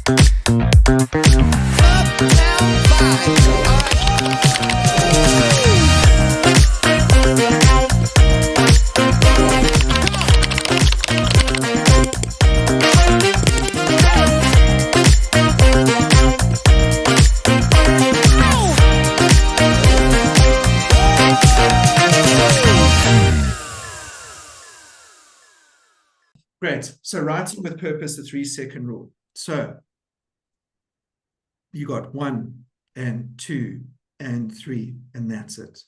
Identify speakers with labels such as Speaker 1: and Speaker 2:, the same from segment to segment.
Speaker 1: Great. So writing with purpose, the 3-second rule. So you got 1 and 2 and 3, and that's it.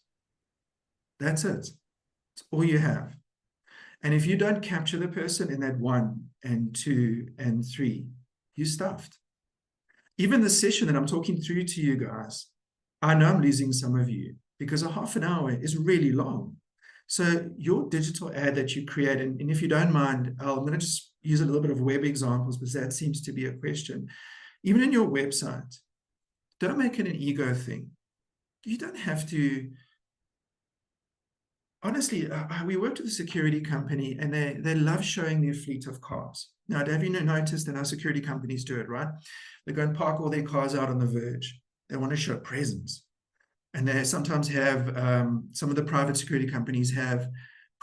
Speaker 1: That's it. It's all you have. And if you don't capture the person in that 1 and 2 and 3, you're stuffed. Even the session that I'm talking through to you guys, I know I'm losing some of you because a half an hour is really long. So your digital ad that you create, and if you don't mind, I'm going to just use a little bit of web examples because that seems to be a question. Even in your website, don't make it an ego thing. You don't have to. Honestly, we worked with a security company and they love showing their fleet of cars. Now, have you noticed that our security companies do it, right? They go and park all their cars out on the verge. They want to show presence. And they sometimes have, some of the private security companies have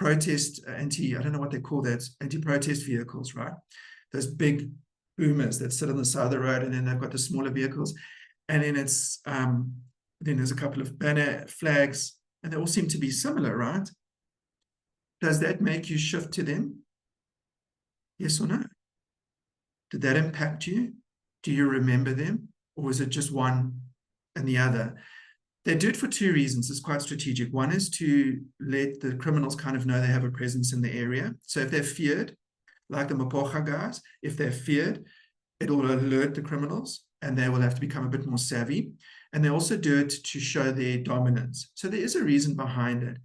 Speaker 1: I don't know what they call that, anti-protest vehicles, right? Those big boomers that sit on the side of the road, and then they've got the smaller vehicles. And then then there's a couple of banner flags, and they all seem to be similar, right? Does that make you shift to them? Yes or no? Did that impact you? Do you remember them? Or is it just one and the other? They do it for 2 reasons. It's quite strategic. One is to let the criminals kind of know they have a presence in the area. So if they're feared, like the Mapocha guys, if they're feared, it'll alert the criminals and they will have to become a bit more savvy. And they also do it to show their dominance. So there is a reason behind it.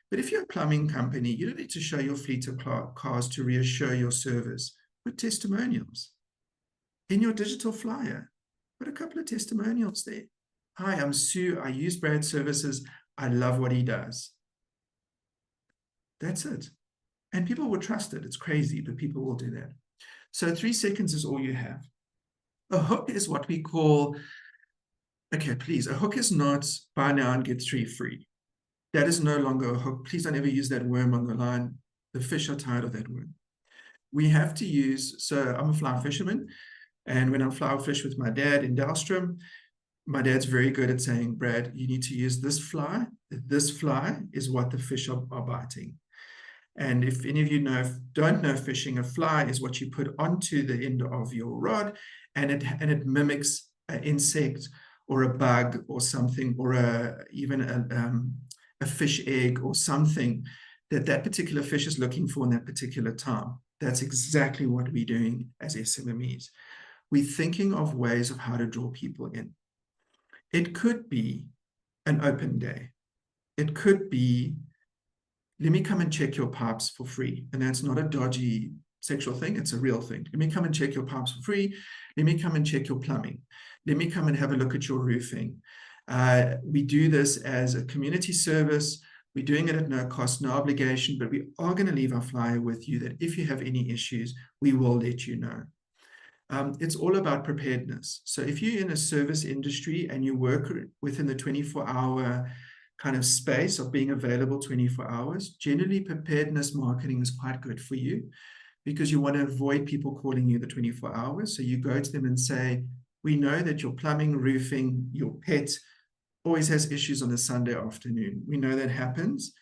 Speaker 1: But if you're a plumbing company, you don't need to show your fleet of cars to reassure your service. Put testimonials. In your digital flyer, put a couple of testimonials there. Hi, I'm Sue. I use Brad's services. I love what he does. That's it. And people will trust it. It's crazy, but people will do that. So 3 seconds is all you have. A hook is what we call, okay, please, a hook is not buy now and get 3 free. That is no longer a hook. Please don't ever use that worm on the line. The fish are tired of that worm. We have to use, so I'm a fly fisherman, and when I fly fish with my dad in Dalstrom, my dad's very good at saying, Brad, you need to use this fly. This fly is what the fish are biting. And if any of you don't know fishing, a fly is what you put onto the end of your rod, and it mimics an insect or a bug or something, or even a fish egg or something that particular fish is looking for in that particular time. That's exactly what we're doing as SMMEs. We're thinking of ways of how to draw people in. It could be an open day. It could be, let me come and check your pipes for free. And that's not a dodgy sexual thing. It's a real thing. Let me come and check your pipes for free. Let me come and check your plumbing. Let me come and have a look at your roofing. We do this as a community service. We're doing it at no cost, no obligation, but we are going to leave our flyer with you that if you have any issues, we will let you know. It's all about preparedness. So if you're in a service industry and you work within the 24-hour kind of space of being available 24 hours, generally preparedness marketing is quite good for you because you want to avoid people calling you the 24 hours. So you go to them and say, we know that your plumbing, roofing, your pet always has issues on a Sunday afternoon. We know that happens.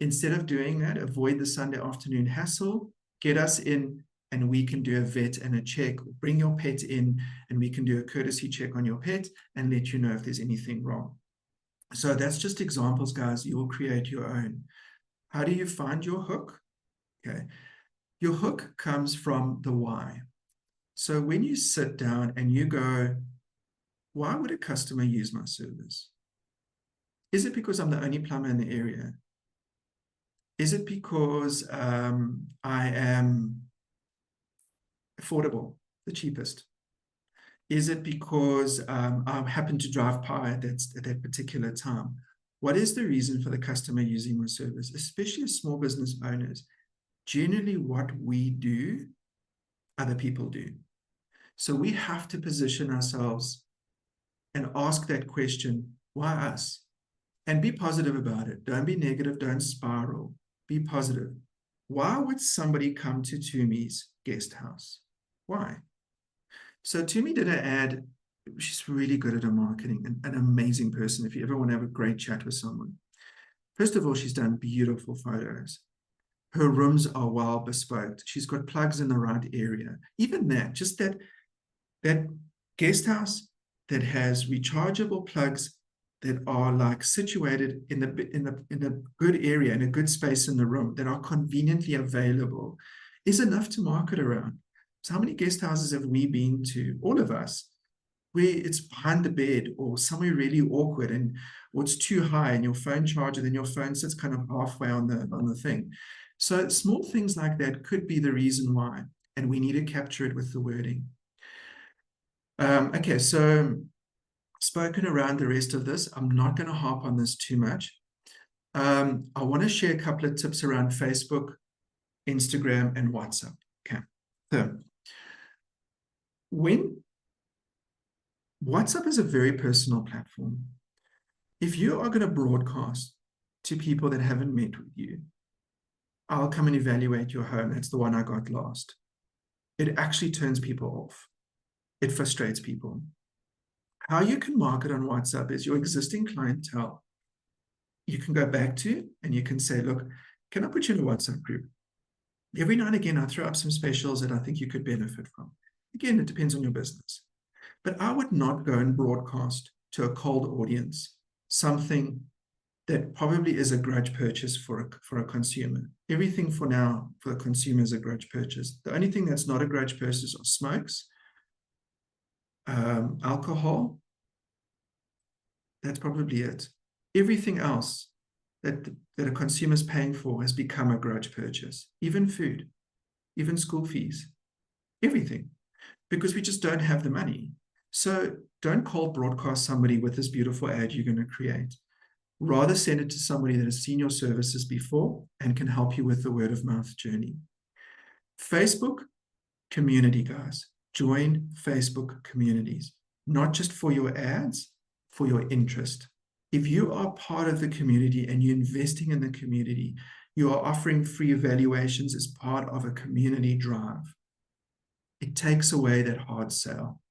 Speaker 1: Instead of doing that, avoid the Sunday afternoon hassle, get us in, and we can do a vet and a check. Bring your pet in and we can do a courtesy check on your pet and let you know if there's anything wrong. So that's just examples, guys. You will create your own. How do you find your hook? Okay. Your hook comes from the why. So when you sit down and you go, why would a customer use my service? Is it because I'm the only plumber in the area? Is it because I am affordable, the cheapest? Is it because I happen to drive by at that particular time? What is the reason for the customer using my service, especially as small business owners? Generally, what we do, other people do. So we have to position ourselves and ask that question, why us? And be positive about it. Don't be negative. Don't spiral. Be positive. Why would somebody come to Tumi's guest house? Why? So Tumi did an ad. She's really good at her marketing, an amazing person. If you ever want to have a great chat with someone, first of all, she's done beautiful photos. Her rooms are well bespoke. She's got plugs in the right area. Even that, just that guest house that has rechargeable plugs that are like situated in a good area, in a good space in the room, that are conveniently available, is enough to market around. So how many guest houses have we been to, all of us, where it's behind the bed or somewhere really awkward, and or it's too high and your phone charger, then your phone sits kind of halfway on the thing. So small things like that could be the reason why, and we need to capture it with the wording. Okay, so spoken around the rest of this. I'm not going to harp on this too much. I want to share a couple of tips around Facebook, Instagram, and WhatsApp. Okay, so WhatsApp is a very personal platform. If you are going to broadcast to people that haven't met with you, I'll come and evaluate your home. That's the one I got last. It actually turns people off. It frustrates people. How you can market on WhatsApp is your existing clientele. You can go back to and you can say, look, can I put you in a WhatsApp group? Every now and again, I throw up some specials that I think you could benefit from. Again, it depends on your business. But I would not go and broadcast to a cold audience something that probably is a grudge purchase for a consumer. Everything for now for the consumer is a grudge purchase. The only thing that's not a grudge purchase are smokes, alcohol. That's probably it. Everything else that a consumer is paying for has become a grudge purchase. Even food, even school fees, everything, because we just don't have the money. So don't cold broadcast somebody with this beautiful ad you're going to create. Rather send it to somebody that has seen your services before and can help you with the word of mouth journey. Facebook community, guys. Join Facebook communities, not just for your ads, for your interest. If you are part of the community and you're investing in the community, you are offering free evaluations as part of a community drive. It takes away that hard sale.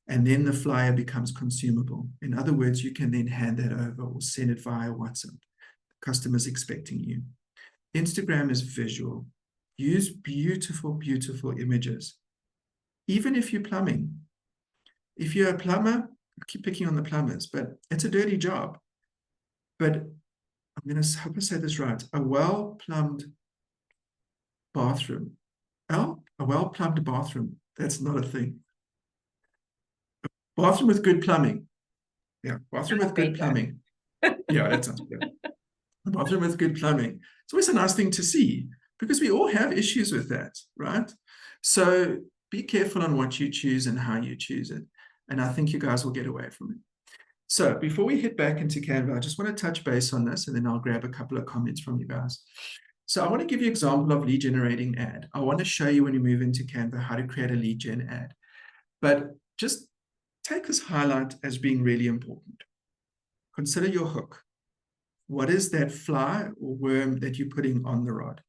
Speaker 1: And then the flyer becomes consumable. In other words, you can then hand that over or send it via WhatsApp. The customer's expecting you. Instagram is visual. Use beautiful, beautiful images. Even if you're plumbing. If you're a plumber, I keep picking on the plumbers, but it's a dirty job. But I'm going to hope I say this right. A well-plumbed bathroom. A well-plumbed bathroom. That's not a thing. Bathroom with good plumbing. Yeah, bathroom with good plumbing. Yeah, that sounds good. A bathroom with good plumbing. It's always a nice thing to see because we all have issues with that, right? So be careful on what you choose and how you choose it. And I think you guys will get away from it. So before we head back into Canva, I just want to touch base on this and then I'll grab a couple of comments from you guys. So I want to give you an example of lead generating ad. I want to show you when you move into Canva how to create a lead gen ad. But just take this highlight as being really important. Consider your hook. What is that fly or worm that you're putting on the rod,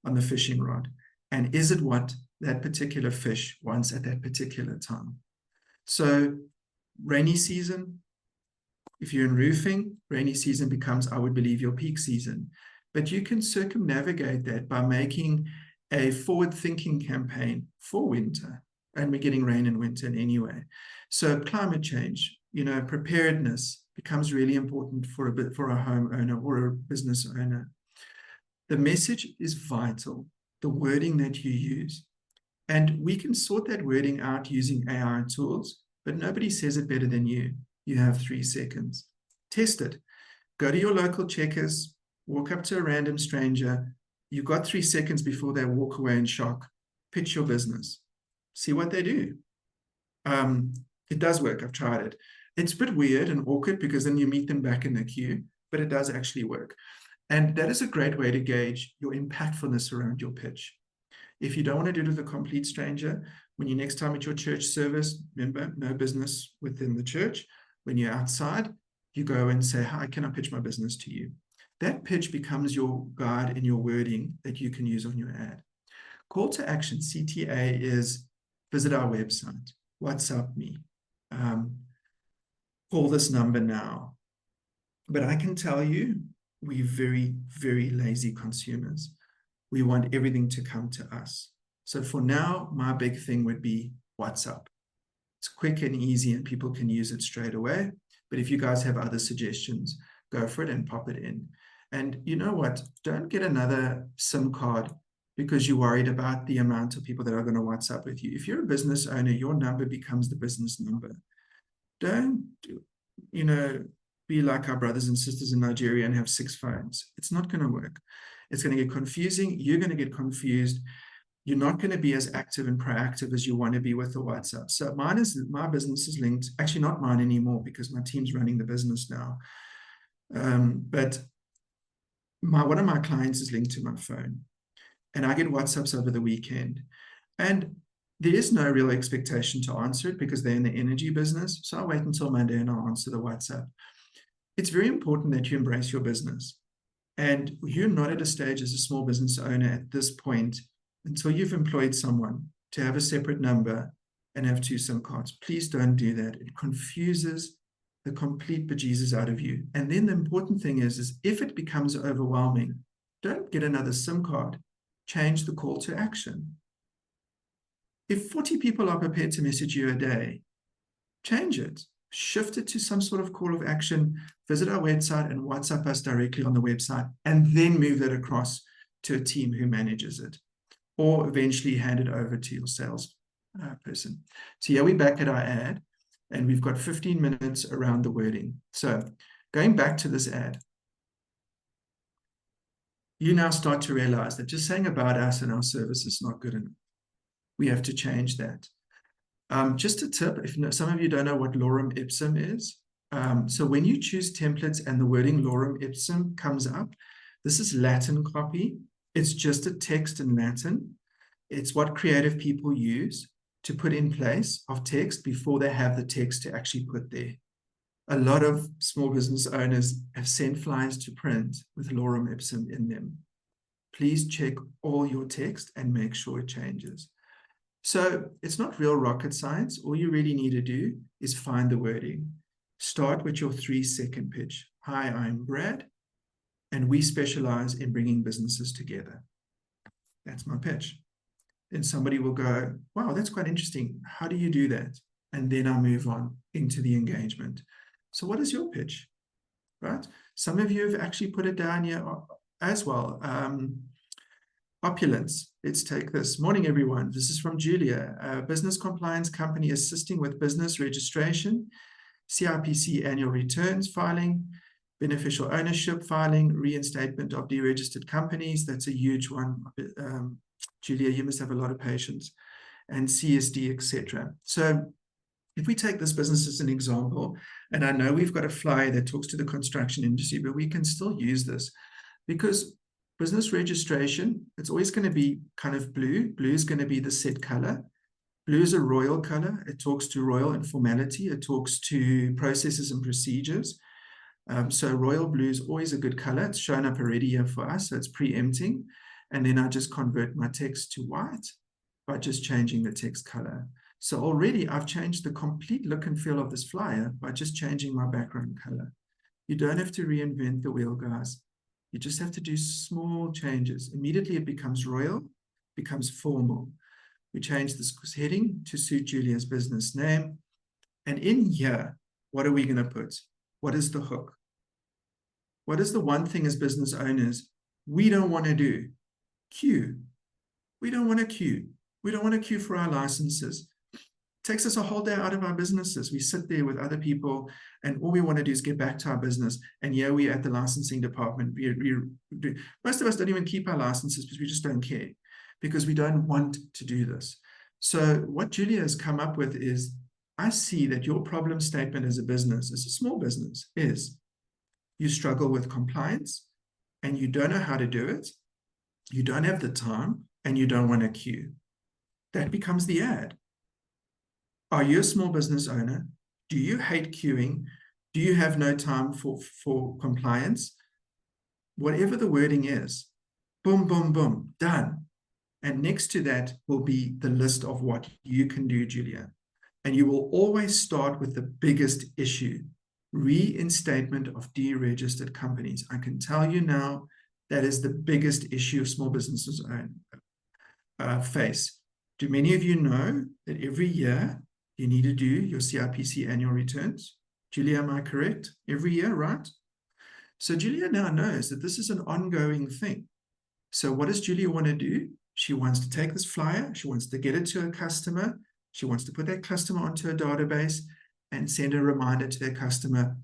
Speaker 1: on the fishing rod? And is it what that particular fish wants at that particular time? So rainy season, if you're in roofing, rainy season becomes, I would believe, your peak season. But you can circumnavigate that by making a forward-thinking campaign for winter. And we're getting rain in winter anyway. So climate change, preparedness becomes really important for a homeowner or a business owner. The message is vital, the wording that you use. And we can sort that wording out using AI tools, but nobody says it better than you. You have 3 seconds. Test it. Go to your local checkers, walk up to a random stranger. You've got 3 seconds before they walk away in shock. Pitch your business. See what they do. It does work. I've tried it. It's a bit weird and awkward because then you meet them back in the queue, but it does actually work. And that is a great way to gauge your impactfulness around your pitch. If you don't want to do it with a complete stranger, When you're next time at your church service, remember, no business within the church. When you're outside, you go and say, hi, can I pitch my business to you? That pitch becomes your guide and your wording that you can use on your ad. Call to action, CTA, is visit our website, WhatsApp me, call this number now. But I can tell you, we're very, very lazy consumers. We want everything to come to us. So for now, my big thing would be WhatsApp. It's quick and easy and people can use it straight away. But if you guys have other suggestions, go for it and pop it in. And you know what? Don't get another SIM card because you're worried about the amount of people that are going to WhatsApp with you. If you're a business owner, your number becomes the business number. Don't, be like our brothers and sisters in Nigeria and have 6 phones. It's not going to work. It's going to get confusing. You're going to get confused. You're not going to be as active and proactive as you want to be with the WhatsApp. So my business is linked, actually not mine anymore because my team's running the business now. But one of my clients is linked to my phone and I get WhatsApps over the weekend. And there is no real expectation to answer it because they're in the energy business. So I'll wait until Monday and I'll answer the WhatsApp. It's very important that you embrace your business. And you're not at a stage as a small business owner at this point until you've employed someone to have a separate number and have 2 SIM cards. Please don't do that. It confuses the complete bejesus out of you. And then the important thing is if it becomes overwhelming, don't get another SIM card. Change the call to action. If 40 people are prepared to message you a day, change it. Shift it to some sort of call of action, visit our website and WhatsApp us directly on the website, and then move that across to a team who manages it, or eventually hand it over to your sales person. So yeah, we're back at our ad, and we've got 15 minutes around the wording. So going back to this ad, you now start to realize that just saying about us and our service is not good enough. We have to change that. Just a tip, if some of you don't know what lorem ipsum is, so when you choose templates and the wording lorem ipsum comes up, this is Latin copy. It's just a text in Latin. It's what creative people use to put in place of text before they have the text to actually put there. A lot of small business owners have sent flyers to print with lorem ipsum in them. Please check all your text and make sure it changes. So it's not real rocket science. All you really need to do is find the wording. Start with your 3-second pitch. Hi, I'm Brad, and we specialize in bringing businesses together. That's my pitch. And somebody will go, wow, that's quite interesting. How do you do that? And then I'll move on into the engagement. So what is your pitch, right? Some of you have actually put it down here as well. Opulence. Let's take this. Morning, everyone. This is from Julia, a business compliance company assisting with business registration, CIPC annual returns filing, beneficial ownership filing, reinstatement of deregistered companies. That's a huge one. Julia, you must have a lot of patience, and CSD, etc. So if we take this business as an example, and I know we've got a flyer that talks to the construction industry, but we can still use this because business registration, it's always going to be kind of blue. Blue is going to be the set color. Blue is a royal color. It talks to royal and formality. It talks to processes and procedures. So royal blue is always a good color. It's shown up already here for us, so it's preempting. And then I just convert my text to white by just changing the text color. So already I've changed the complete look and feel of this flyer by just changing my background color. You don't have to reinvent the wheel, guys. You just have to do small changes. Immediately it becomes royal, becomes formal. We change this heading to suit Julia's business name. And in here, what are we going to put? What is the hook? What is the one thing as business owners we don't want to do? Queue. We don't want to queue. We don't want to queue for our licenses. It takes us a whole day out of our businesses. We sit there with other people and all we want to do is get back to our business. And yeah, we're at the licensing department. Most of us don't even keep our licenses because we just don't care, because we don't want to do this. So what Julia has come up with is, I see that your problem statement as a business, as a small business, is you struggle with compliance and you don't know how to do it. You don't have the time and you don't want to queue. That becomes the ad. Are you a small business owner? Do you hate queuing? Do you have no time for compliance? Whatever the wording is, boom, boom, boom, done. And next to that will be the list of what you can do, Julia. And you will always start with the biggest issue, reinstatement of deregistered companies. I can tell you now, that is the biggest issue small businesses face. Do many of you know that every year you need to do your CIPC annual returns? Julia, am I correct? Every year, right? So Julia now knows that this is an ongoing thing. So what does Julia want to do? She wants to take this flyer, she wants to get it to a customer, she wants to put that customer onto a database and send a reminder to their customer,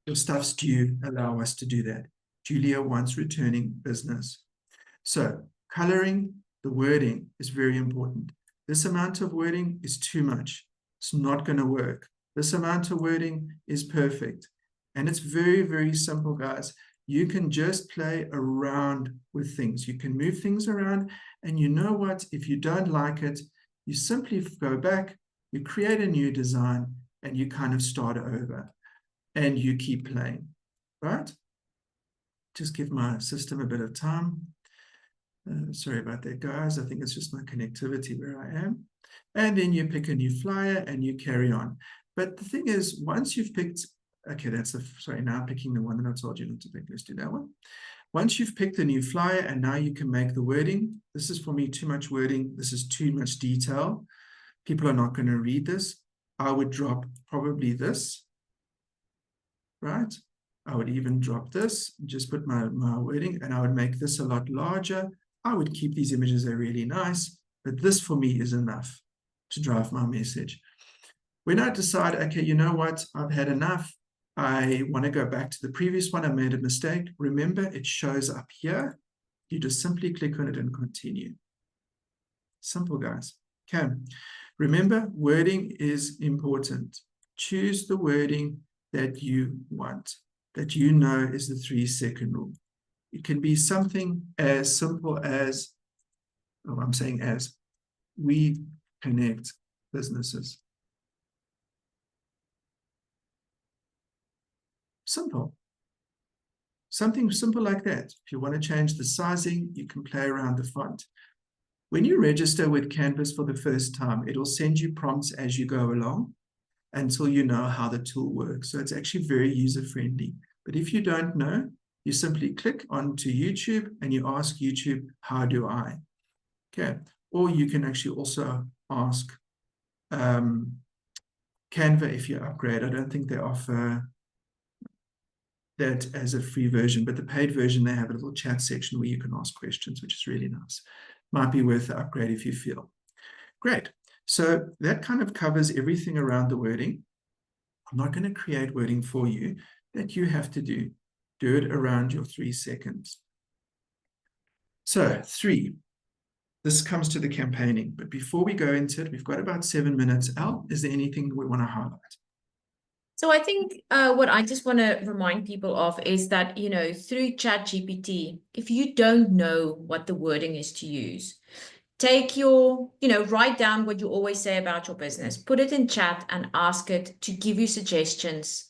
Speaker 1: your stuff's due, allow us to do that. Julia wants returning business. So coloring the wording is very important. This amount of wording is too much. It's not going to work. This amount of wording is perfect. And it's very, very simple, guys. You can just play around with things. You can move things around. And you know what? If you don't like it, you simply go back, you create a new design, and you kind of start over. And you keep playing, right? Just give my system a bit of time. Sorry about that, guys. I think it's just my connectivity where I am. And then you pick a new flyer and you carry on. But the thing is, once you've picked, okay, that's the, sorry, now I'm picking the one that I told you not to pick. Let's do that one. Once you've picked the new flyer and now you can make the wording, this is for me too much wording. This is too much detail. People are not going to read this. I would drop probably this, right? I would even drop this, just put my wording, and I would make this a lot larger. I would keep these images, they're really nice, but this for me is enough to drive my message. When I decide, okay, you know what, I've had enough, I want to go back to the previous one, I made a mistake. Remember, it shows up here. You just simply click on it and continue. Simple, guys. Okay. Remember, wording is important. Choose the wording that you want, that you know is the 3-second rule. It can be something as simple as, oh, I'm saying as, we connect businesses. Simple. Something simple like that. If you want to change the sizing, you can play around the font. When you register with Canvas for the first time, it will send you prompts as you go along until you know how the tool works. So it's actually very user-friendly. But if you don't know, you simply click onto YouTube and you ask YouTube, how do I? Okay. Or you can actually also ask Canva if you upgrade. I don't think they offer that as a free version, but the paid version, they have a little chat section where you can ask questions, which is really nice. Might be worth the upgrade if you feel. Great. So that kind of covers everything around the wording. I'm not going to create wording for you that you have to do. Do it around your 3 seconds. So 3, this comes to the campaigning, but before we go into it, we've got about 7 minutes. Al, is there anything we want to highlight?
Speaker 2: So I think what I just want to remind people of is that, you know, through ChatGPT, if you don't know what the wording is to use, take your, you know, write down what you always say about your business, put it in chat and ask it to give you suggestions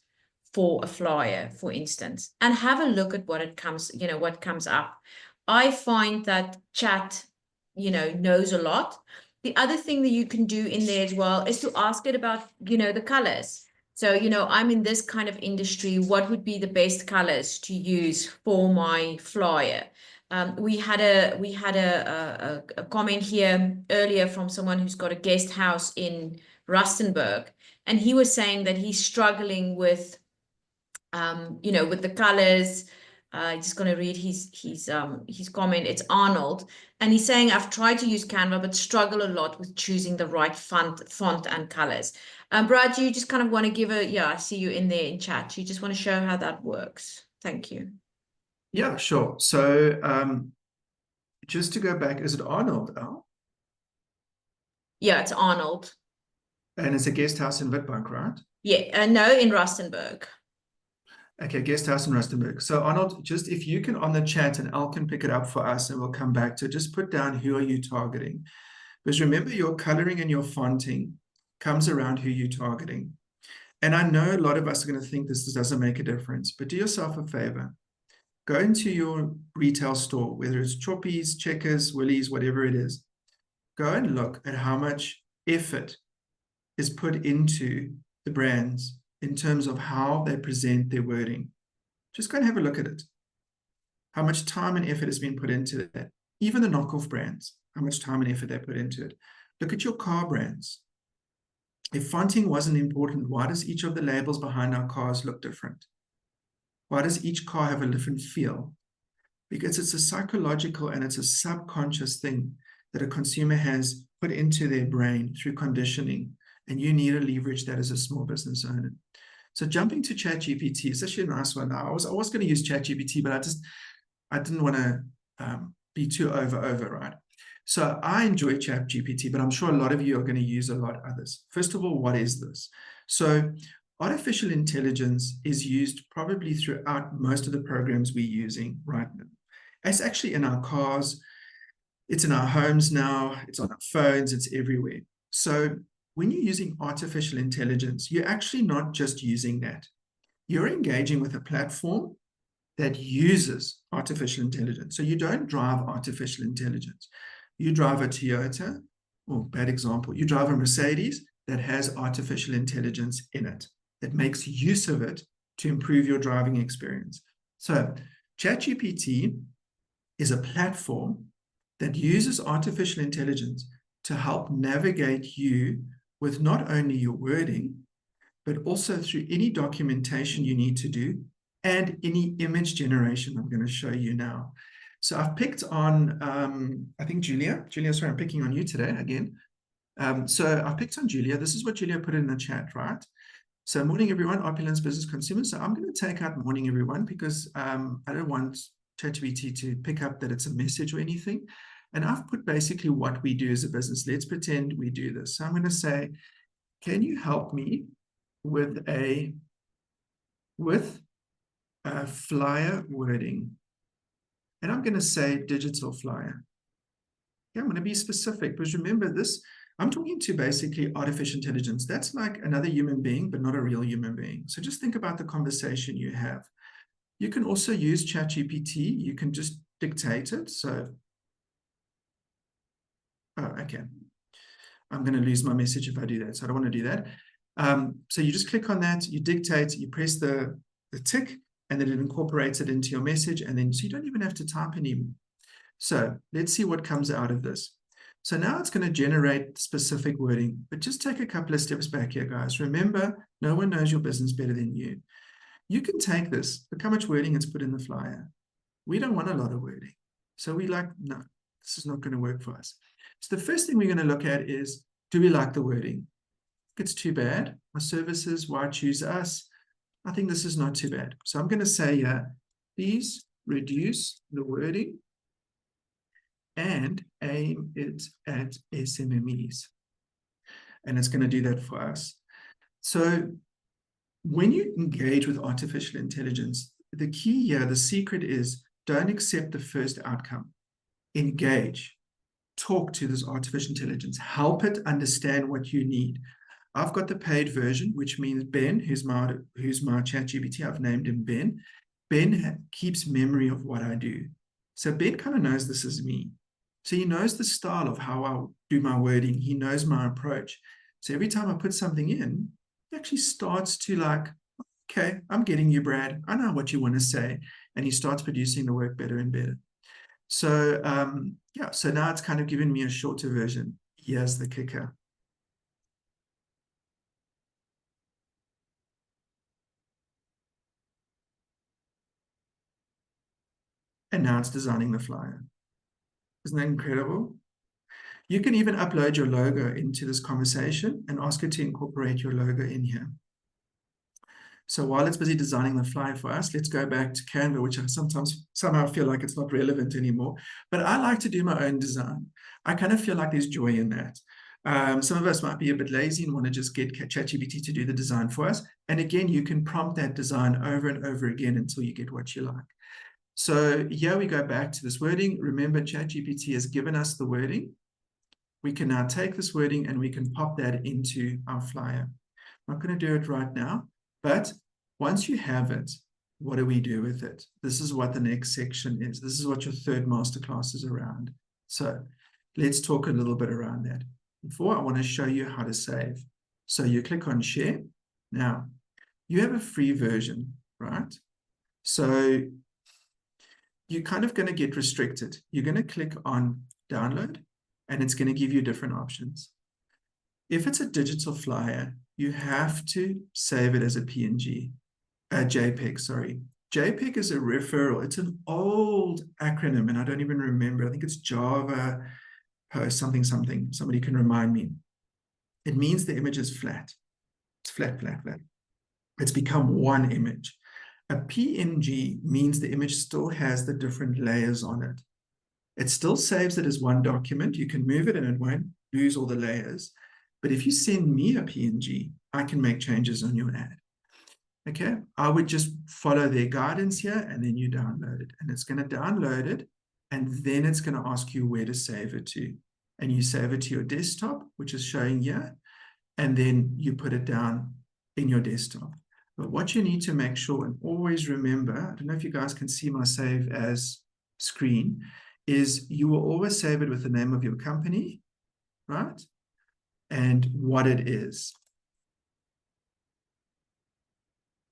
Speaker 2: for a flyer, for instance, and have a look at what it comes, you know, what comes up. I find that chat, you know, knows a lot. The other thing that you can do in there as well is to ask it about, you know, the colors. So, you know, I'm in this kind of industry. What would be the best colors to use for my flyer? We had a comment here earlier from someone who's got a guest house in Rustenburg, and he was saying that he's struggling with, you know, with the colors. Just going to read his comment. It's Arnold, and he's saying, I've tried to use Canva, but struggle a lot with choosing the right font and colors. Brad, you just kind of want to give a, yeah, I see you in there in chat. You just want to show how that works. Thank you.
Speaker 1: Yeah, sure. So just to go back, is it Arnold, Al?
Speaker 2: Yeah, it's Arnold.
Speaker 1: And it's a guest house in Witbank, right?
Speaker 2: Yeah, no, in Rustenburg.
Speaker 1: Okay, guest house in Rustenburg. So Arnold, just if you can on the chat, and Al can pick it up for us and we'll come back to just put down who are you targeting. Because remember, your coloring and your fonting comes around who you're targeting. And I know a lot of us are going to think this doesn't make a difference, but do yourself a favor. Go into your retail store, whether it's Choppies, Checkers, Woolies, whatever it is. Go and look at how much effort is put into the brands in terms of how they present their wording. Just go and have a look at it. How much time and effort has been put into that. Even the knockoff brands, how much time and effort they put into it. Look at your car brands. If fonting wasn't important, why does each of the labels behind our cars look different? Why does each car have a different feel? Because it's a psychological and it's a subconscious thing that a consumer has put into their brain through conditioning, and you need to leverage that as a small business owner. So jumping to ChatGPT is actually a nice one. I was going to use ChatGPT, but I didn't want to be too over, right? So I enjoy ChatGPT, but I'm sure a lot of you are going to use a lot others. First of all, what is this? So artificial intelligence is used probably throughout most of the programs we're using right now. It's actually in our cars, it's in our homes now, it's on our phones, it's everywhere. So when you're using artificial intelligence, you're actually not just using that. You're engaging with a platform that uses artificial intelligence. So you don't drive artificial intelligence. You drive a Toyota, or bad example, you drive a Mercedes that has artificial intelligence in it, that makes use of it to improve your driving experience. So ChatGPT is a platform that uses artificial intelligence to help navigate you with not only your wording, but also through any documentation you need to do and any image generation I'm going to show you now. So I've picked on, I think Julia, sorry, I'm picking on you today again. So I picked on Julia. This is what Julia put in the chat, right? So morning, everyone, Opulence Business Consumers. So I'm going to take out morning, everyone, because I don't want ChatGPT to pick up that it's a message or anything. And I've put basically what we do as a business. Let's pretend we do this. So I'm going to say, can you help me with a flyer wording? And I'm going to say digital flyer. Yeah, I'm going to be specific, because remember this, I'm talking to basically artificial intelligence. That's like another human being, but not a real human being. So just think about the conversation you have. You can also use ChatGPT. You can just dictate it. So, oh, okay. I'm going to lose my message if I do that. So I don't want to do that. So you just click on that, you dictate, you press the tick, and then it incorporates it into your message. And then so you don't even have to type anymore. So let's see what comes out of this. So now it's going to generate specific wording, but just take a couple of steps back here, guys. Remember, no one knows your business better than you. You can take this, look how much wording it's put in the flyer. We don't want a lot of wording. So we like, no, this is not going to work for us. So the first thing we're going to look at is, do we like the wording? If it's too bad, our services, why choose us? I think this is not too bad. So I'm going to say, please reduce the wording and aim it at SMMEs. And it's going to do that for us. So when you engage with artificial intelligence, the key here, the secret is, don't accept the first outcome. Engage. Talk to this artificial intelligence. Help it understand what you need. I've got the paid version, which means Ben, who's my ChatGPT, I've named him Ben. Ben keeps memory of what I do. So Ben kind of knows this is me. So he knows the style of how I do my wording. He knows my approach. So every time I put something in, he actually starts to like, okay, I'm getting you, Brad. I know what you want to say. And he starts producing the work better and better. So yeah, so now it's kind of given me a shorter version. Here's the kicker. And now it's designing the flyer. Isn't that incredible? You can even upload your logo into this conversation and ask it to incorporate your logo in here. So while it's busy designing the flyer for us, let's go back to Canva, which I sometimes somehow feel like it's not relevant anymore. But I like to do my own design. I kind of feel like there's joy in that. Some of us might be a bit lazy and want to just get ChatGPT to do the design for us. And again, you can prompt that design over and over again until you get what you like. So here we go back to this wording. Remember, ChatGPT has given us the wording. we can now take this wording and we can pop that into our flyer. I'm not going to do it right now, but once you have it, what do we do with it? This is what the next section is. This is what your third masterclass is around. So let's talk a little bit around that. Before, I want to show you how to save. So you click on share. Now, you have a free version, right? So you're kind of going to get restricted. You're going to click on download, and it's going to give you different options. If it's a digital flyer, you have to save it as a PNG, a JPEG, sorry. JPEG is a referral. It's an old acronym, and I don't even remember. I think it's Java Post something something. Somebody can remind me. It means the image is flat. It's flat, flat, flat. It's become one image. A PNG means the image still has the different layers on it. It still saves it as one document. You can move it and it won't lose all the layers. But if you send me a PNG, I can make changes on your ad. Okay, I would just follow their guidance here, and then you download it. And it's going to download it, and then it's going to ask you where to save it to. And you save it to your desktop, which is showing here, and then you put it down in your desktop. But what you need to make sure and always remember, I don't know if you guys can see my save as screen, is you will always save it with the name of your company, right? And what it is.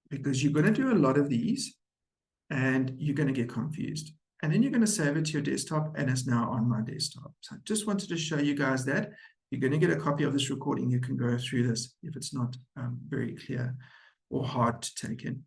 Speaker 1: Because you're going to do a lot of these and you're going to get confused. And then you're going to save it to your desktop, and it's now on my desktop. So I just wanted to show you guys that. You're going to get a copy of this recording. You can go through this if it's not very clear or hard to take in.